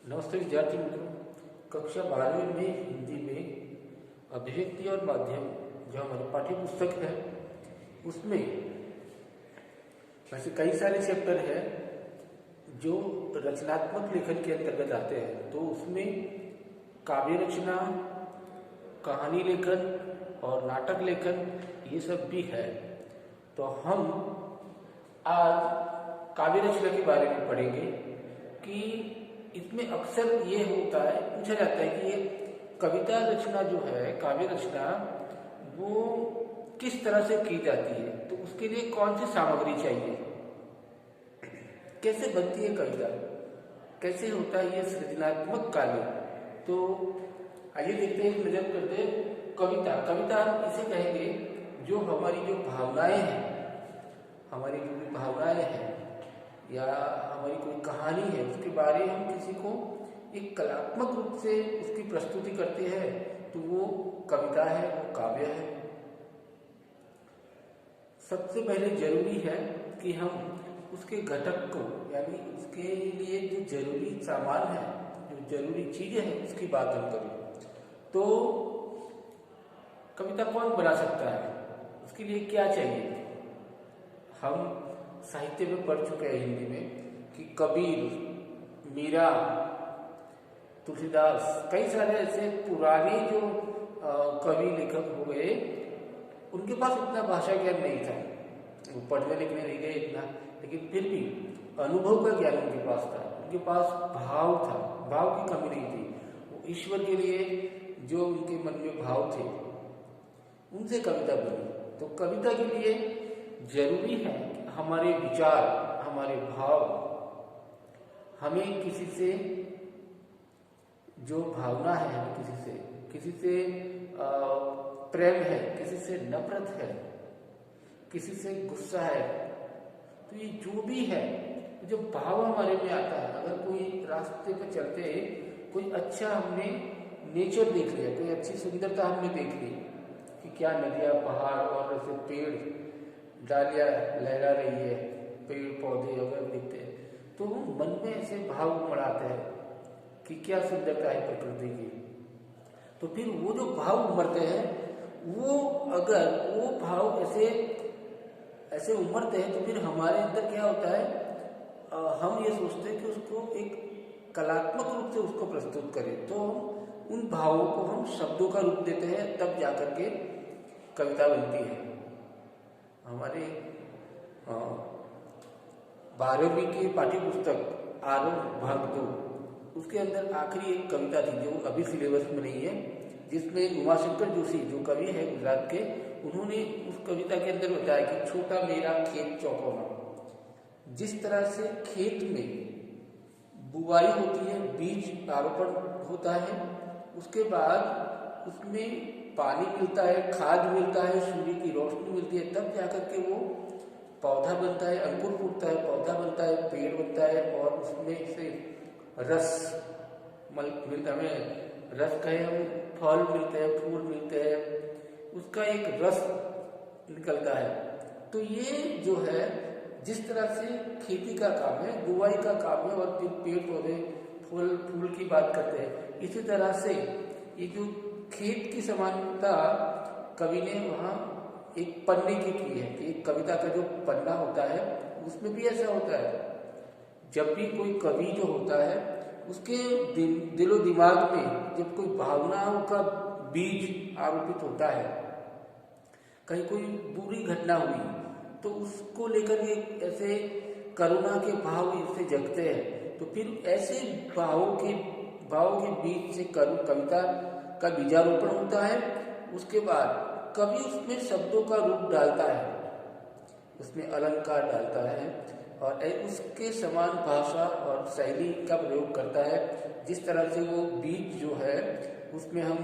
नमस्ते विद्यार्थी मित्रों। कक्षा 12वीं में हिंदी में अभिव्यक्ति और माध्यम जो हमारी पाठ्य पुस्तक है उसमें वैसे कई सारे चैप्टर हैं जो रचनात्मक लेखन के अंतर्गत आते हैं। तो उसमें काव्य रचना, कहानी लेखन और नाटक लेखन ये सब भी है। तो हम आज काव्य रचना के बारे में पढ़ेंगे कि इसमें अक्सर ये होता है, पूछा जाता है कि ये कविता रचना जो है, काव्य रचना, वो किस तरह से की जाती है, तो उसके लिए कौन सी सामग्री चाहिए, कैसे बनती है कविता, कैसे होता है ये सृजनात्मक कार्य। तो आइए देखते हैं, एक नजर करते हैं कविता हम इसे कहेंगे जो हमारी जो भावनाएं हैं, हमारी जो भी भावनाएं हैं या हमारी कोई कहानी है, उसके बारे में हम किसी को एक कलात्मक रूप से उसकी प्रस्तुति करते हैं, तो वो कविता है, वो काव्य है। सबसे पहले जरूरी है कि हम उसके घटक को, यानी उसके लिए जो जरूरी सामान है, जो जरूरी चीजें हैं, उसकी बात हम करें। तो कविता कौन बना सकता है, उसके लिए क्या चाहिए। हम साहित्य में पढ़ चुके हैं हिंदी में कि कबीर, मीरा, तुलसीदास, कई सारे ऐसे पुराने जो कवि लेखक हो गए, उनके पास इतना भाषा ज्ञान नहीं था, वो पढ़ने लिखने नहीं गए इतना, लेकिन फिर भी अनुभव का ज्ञान उनके पास था, उनके पास भाव था, भाव की कमी नहीं थी। वो ईश्वर के लिए जो उनके मन में भाव थे, उनसे कविता बनी। तो कविता के लिए जरूरी है हमारे विचार, हमारे भाव, हमें किसी से जो भावना है, हमें किसी से प्रेम है, किसी से नफरत है, किसी से गुस्सा है, तो ये जो भी है, जो भाव हमारे में आता है, अगर कोई रास्ते पर चलते कोई अच्छा हमने नेचर देख लिया, कोई अच्छी सुंदरता हमने देख ली कि क्या नदियाँ, पहाड़ और ऐसे पेड़, डालियाँ लहरा रही है, पेड़ पौधे अगर दिखते हैं, तो मन में ऐसे भाव उमड़ाते हैं कि क्या सुंदरता है प्रकृति की। तो फिर वो जो भाव उमड़ते हैं, वो अगर वो भाव ऐसे उमड़ते हैं, तो फिर हमारे अंदर क्या होता है, हम ये सोचते हैं कि उसको एक कलात्मक रूप से उसको प्रस्तुत करें। तो उन भावों को हम शब्दों का रूप देते हैं, तब जाकर के कविता बनती है। हमारे 12वीं की पाठ्य पुस्तक आरोह भाग 2, उसके अंदर आखिरी एक कविता थी जो अभी सिलेबस में नहीं है, जिसमें उमाशंकर जोशी जो कवि है गुजरात के, उन्होंने उस कविता के अंदर बताया कि छोटा मेरा खेत चौकोना। जिस तरह से खेत में बुआई होती है, बीज आरोपण होता है, उसके बाद उसमें पानी मिलता है, खाद मिलता है, सूर्य की रोशनी मिलती है, तब जाकर के वो पौधा बनता है, अंकुर फूटता है, पौधा बनता है, पेड़ बनता है, और उसमें से रस मिलता है, रस कहे हम, फल मिलते हैं, फूल मिलते हैं, उसका एक रस निकलता है। तो ये जो है, जिस तरह से खेती का काम है, बुआई का काम है, और फिर पेड़ पौधे फूल की बात करते हैं, इसी तरह से ये जो खेत की समानता कवि ने वहाँ एक पन्ने की है कि एक कविता का जो पन्ना होता है, उसमें भी ऐसा होता है। जब भी कोई कवि जो होता है, उसके दिलो दिमाग में जब कोई भावनाओं का बीज आरोपित होता है, कहीं कोई बुरी घटना हुई, तो उसको लेकर के ऐसे करुणा के भाव इससे जगते हैं। तो फिर ऐसे भावों के बीच से कविता का बीजारोपण होता है। उसके बाद कवि उसमें शब्दों का रूप डालता है, उसमें अलंकार डालता है, और उसके समान भाषा और शैली का प्रयोग करता है। जिस तरह से वो बीज जो है, उसमें हम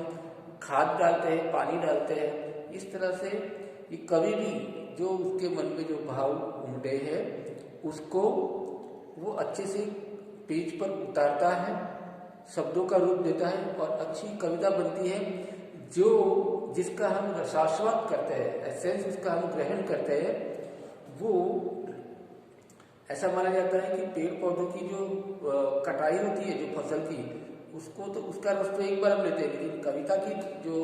खाद डालते हैं, पानी डालते हैं, इस तरह से ये कवि भी जो उसके मन में जो भाव उमड़े हैं, उसको वो अच्छे से पेज पर उतारता है, शब्दों का रूप देता है, और अच्छी कविता बनती है जिसका हम रसास्वाद करते हैं, एसेंस उसका हम ग्रहण करते हैं, वो ऐसा माना जाता है कि पेड़ पौधों की जो कटाई होती है जो फसल की, उसको तो उसका रस तो एक बार हम लेते हैं, लेकिन कविता की जो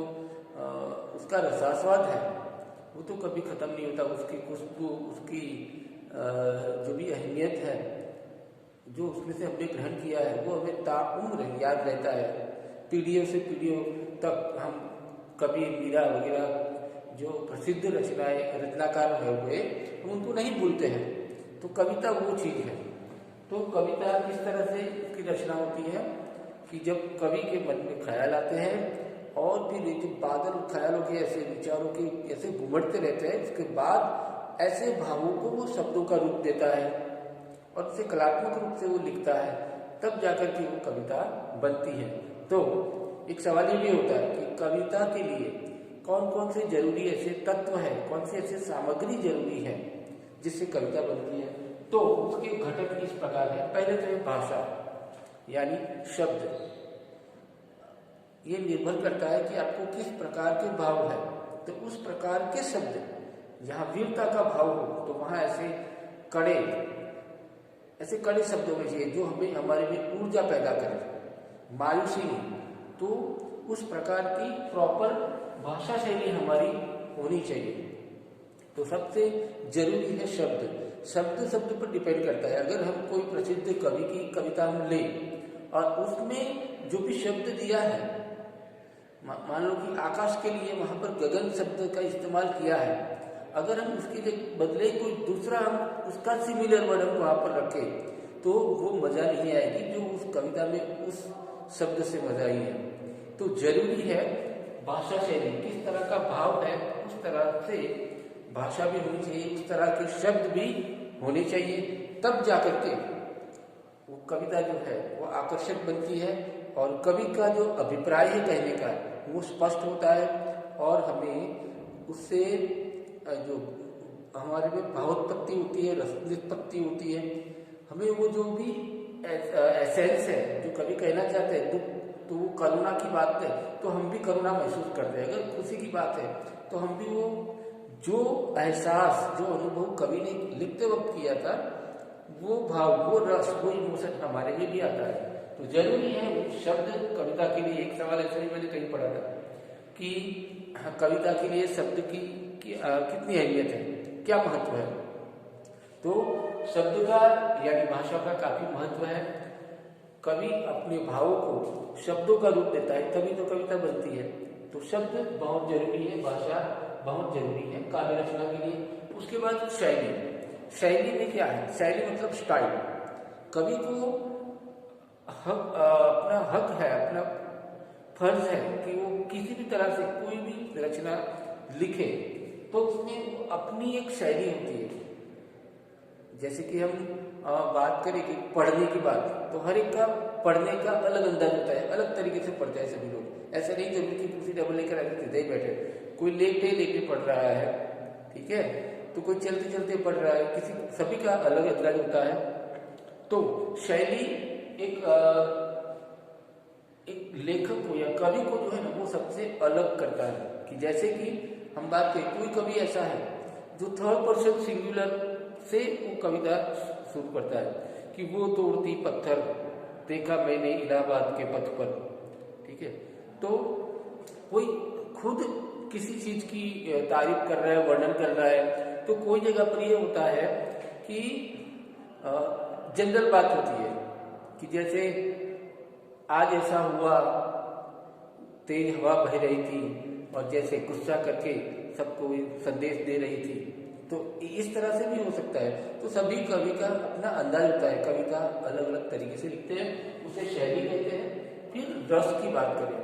उसका रसास्वाद है वो तो कभी खत्म नहीं होता। उसकी खुशबू, उसकी जो भी अहमियत है, जो उसमें से हमने ग्रहण किया है, वो हमें ताउम्र याद रहता है। पीढ़ियों से पीढ़ियों तक हम कवि मीरा वगैरह जो प्रसिद्ध रचनाकार हुए, हम उनको नहीं भूलते हैं। तो कविता वो चीज़ है। तो कविता किस तरह से उसकी रचना होती है कि जब कवि के मन में ख्याल आते हैं और फिर जो बादल ख्यालों के ऐसे विचारों के ऐसे घुमड़ते रहते हैं, उसके बाद ऐसे भावों को वो शब्दों का रूप देता है और उसे कलात्मक रूप से वो लिखता है, तब जाकर के वो कविता बनती है। तो एक सवाल ये भी होता है कि कविता के लिए कौन कौन से जरूरी ऐसे तत्व हैं, कौन से ऐसे सामग्री जरूरी है जिससे कविता बनती है। तो उसके घटक इस प्रकार है। पहले तो है भाषा, यानी शब्द। ये निर्भर करता है कि आपको किस प्रकार के भाव है, तो उस प्रकार के शब्द, जहाँ वीरता का भाव हो तो वहाँ ऐसे कड़े शब्द होने चाहिए जो हमें हमारे में ऊर्जा पैदा करे, मायूसी नहीं। तो उस प्रकार की प्रॉपर भाषा शैली हमारी होनी चाहिए। तो सबसे जरूरी है शब्द। शब्द पर डिपेंड करता है। अगर हम कोई प्रसिद्ध कवि की कविता हम लें और उसमें जो भी शब्द दिया है, मान लो कि आकाश के लिए वहां पर गगन शब्द का इस्तेमाल किया है, अगर हम उसके बदले कोई दूसरा हम उसका सिमिलर वर्ड हम वहां पर रखें तो वो मजा नहीं आएगी जो उस कविता में उस शब्द से मजा आई है। तो जरूरी है भाषा शैली, किस तरह का भाव है उस तरह से भाषा भी होनी चाहिए, उस तरह के शब्द भी होने चाहिए, तब जाकर के वो कविता जो है वो आकर्षक बनती है और कवि का जो अभिप्राय है कहने का वो स्पष्ट होता है और हमें उससे जो हमारे में भावोत्पत्ति होती है, रसोत्पत्ति होती है, हमें वो जो भी एसेंस है जो कवि कहना चाहते हैं, दुख तो वो करुणा की बात है तो हम भी करुणा महसूस करते हैं, अगर खुशी की बात है तो हम भी वो जो एहसास, जो अनुभव कवि ने लिखते वक्त किया था, वो भाव, वो रस, वो इमोशन हमारे में भी आता है। तो जरूरी है शब्द कविता के लिए। एक सवाल ऐसा ही मैंने कहीं पढ़ा था कि कविता के लिए शब्द की कितनी अहमियत है, क्या महत्व है। तो शब्द का यानी भाषा का काफी महत्व है। कवि अपने भावों को शब्दों का रूप देता है तभी तो कविता बनती है। तो शब्द बहुत जरूरी है, भाषा बहुत जरूरी है काव्य रचना के लिए। उसके बाद शैली में क्या है, शैली मतलब स्टाइल। कवि को अपना हक है, अपना फर्ज है कि वो किसी भी तरह से कोई भी रचना लिखे तो उसमें अपनी एक शैली होती है। जैसे कि हम बात करें कि पढ़ने की बात, तो हर एक का पढ़ने का अलग अंदाज होता है, अलग तरीके से पढ़ते हैं सभी लोग। ऐसा नहीं जरूरी कि कुर्सी डबल लेकर आके सीधे ही बैठे, कोई लेटे पढ़ रहा है, ठीक है, तो कोई चलते चलते पढ़ रहा है, सभी का अलग अंदाज होता है। तो शैली एक लेखक को या कवि को जो है ना वो सबसे अलग करता है। कि जैसे कि हम बात करें, कोई कवि ऐसा है जो थर्ड पर्सन सिंगुलर से वो कविता शुरू करता है कि वो तोड़ती पत्थर देखा मैंने इलाहाबाद के पथ पर, ठीक है। तो कोई खुद किसी चीज की तारीफ कर रहा है, वर्णन कर रहा है, तो कोई जगह पर ये होता है कि जनरल बात होती है कि जैसे आज ऐसा हुआ, तेज हवा बह रही थी और जैसे गुस्सा करके सबको संदेश दे रही थी, तो इस तरह से भी हो सकता है। तो सभी कवि का अपना अंदाज होता है, कविता अलग अलग तरीके से लिखते हैं, उसे शैली कहते हैं। फिर रस की बात करें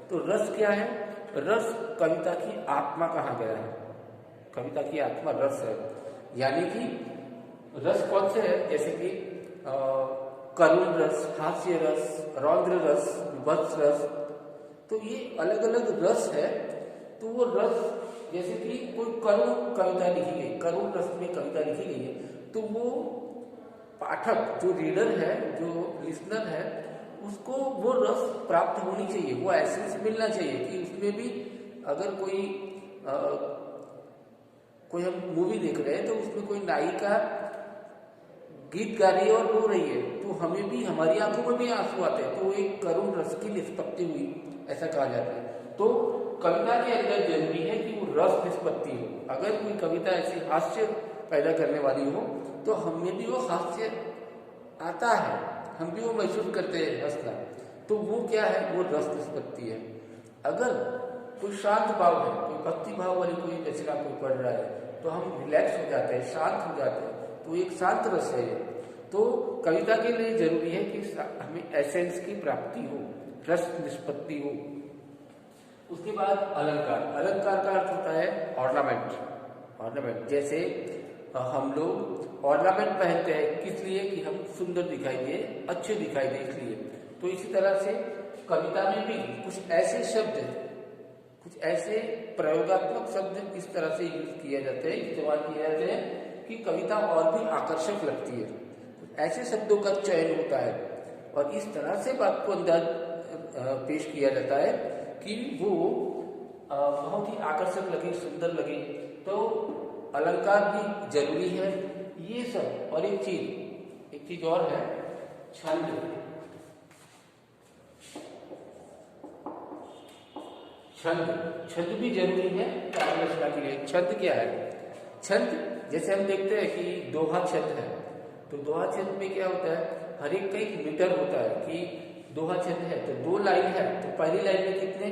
तो रस क्या है, रस कविता की आत्मा कहाँ गया है, कविता की आत्मा रस है। यानी कि रस कौन से है, जैसे कि करुण रस, हास्य रस, रौद्र रस, विभत्स रस, तो ये अलग अलग रस है। तो वो रस, जैसे कि कोई करुण कविता लिखी गई, करुण रस में कविता लिखी गई है, तो वो पाठक जो रीडर है, जो लिसनर है, उसको वो रस प्राप्त होनी चाहिए, वो एसेंस मिलना चाहिए कि उसमें भी अगर कोई हम मूवी देख रहे हैं तो उसमें कोई नायिका गीत गा रही है और रो रही है, तो हमें भी, हमारी आंखों में भी आंसू आते हैं, तो एक करुण रस की निष्पत्ति हुई, ऐसा कहा जाता है। तो कविता के अंदर जरूरी है कि वो रस निष्पत्ति हो। अगर कोई कविता ऐसी हास्य पैदा करने वाली हो तो हमें भी वो हास्य आता है, हम भी वो महसूस करते हैं हंसना, तो वो क्या है, वो रस निष्पत्ति है। अगर कोई शांत भाव है, कोई भक्ति भाव वाली कोई रचना कोई पढ़ रहा है, तो हम रिलैक्स हो जाते हैं, शांत हो जाते हैं, तो एक शांत रस है ये। तो कविता के लिए जरूरी है कि हमें एसेंस की प्राप्ति हो, रस निष्पत्ति हो। उसके बाद अलंकार। अलंकार का अर्थ होता है ऑर्नामेंट। ऑर्नामेंट जैसे हम लोग ऑर्नामेंट पहनते हैं किस लिए, कि हम सुंदर दिखाई दे, अच्छे दिखाई दे, इसलिए। तो इसी तरह से कविता में भी कुछ ऐसे शब्द, कुछ ऐसे प्रयोगात्मक शब्द इस तरह से यूज किए जाते हैं, इस्तेमाल किए जाते हैं कि कविता और भी आकर्षक लगती है। कुछ ऐसे शब्दों का चयन होता है और इस तरह से बात को अंदाज पेश किया जाता है कि वो बहुत ही आकर्षक लगे, सुंदर लगे। तो अलंकार भी जरूरी है, ये सब। और एक चीज और है, छंद। छंद भी जरूरी है काव्य रचना के लिए। छंद क्या है? छंद जैसे हम देखते हैं कि दोहा छंद है, तो दोहा छंद में क्या होता है, हर एक का एक मीटर होता है कि दोहा छंद है तो 2 लाइन है, तो पहली लाइन में कितने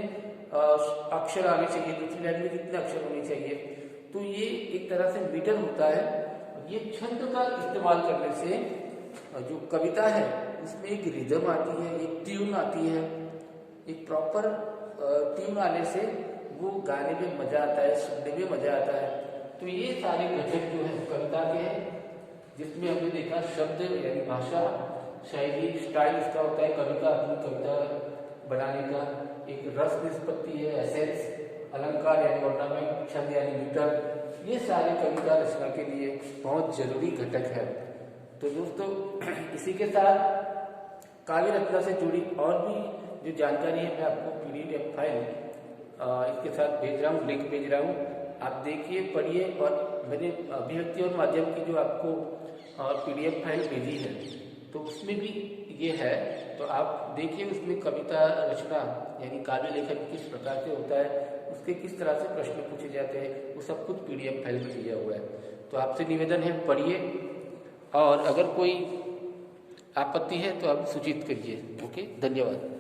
अक्षर आने चाहिए, दूसरी लाइन में कितने अक्षर होने चाहिए, तो ये एक तरह से मीटर होता है। ये छंद का इस्तेमाल करने से जो कविता है उसमें एक रिदम आती है, एक ट्यून आती है, एक प्रॉपर ट्यून आने से वो गाने में मजा आता है, सुनने में मजा आता है। तो ये सारे घटक जो है कविता के हैं, जिसमें हमने देखा शब्द यानी भाषा, शैली, स्टाइल इसका होता है कविता, अपनी कविता बनाने का। एक रस निष्पत्ति है, एसेंस, अलंकार यानी ऑर्नामेंट, छंद यानी मीटर, ये सारे कविता रचना के लिए बहुत जरूरी घटक है। तो दोस्तों इसी के साथ काव्य रचना से जुड़ी और भी जो जानकारी है मैं आपको PDF फाइल इसके साथ भेज रहा हूँ, लिंक भेज रहा हूँ, आप देखिए, पढ़िए। और मैंने अभिव्यक्ति और माध्यम की जो आपको PDF फाइल भेजी है तो उसमें भी ये है, तो आप देखिए उसमें कविता रचना यानी काव्य लेखन किस प्रकार से होता है, उसके किस तरह से प्रश्न पूछे जाते हैं, वो सब कुछ PDF फाइल में दिया हुआ है। तो आपसे निवेदन है पढ़िए, और अगर कोई आपत्ति है तो आप सूचित करिए। ओके, धन्यवाद।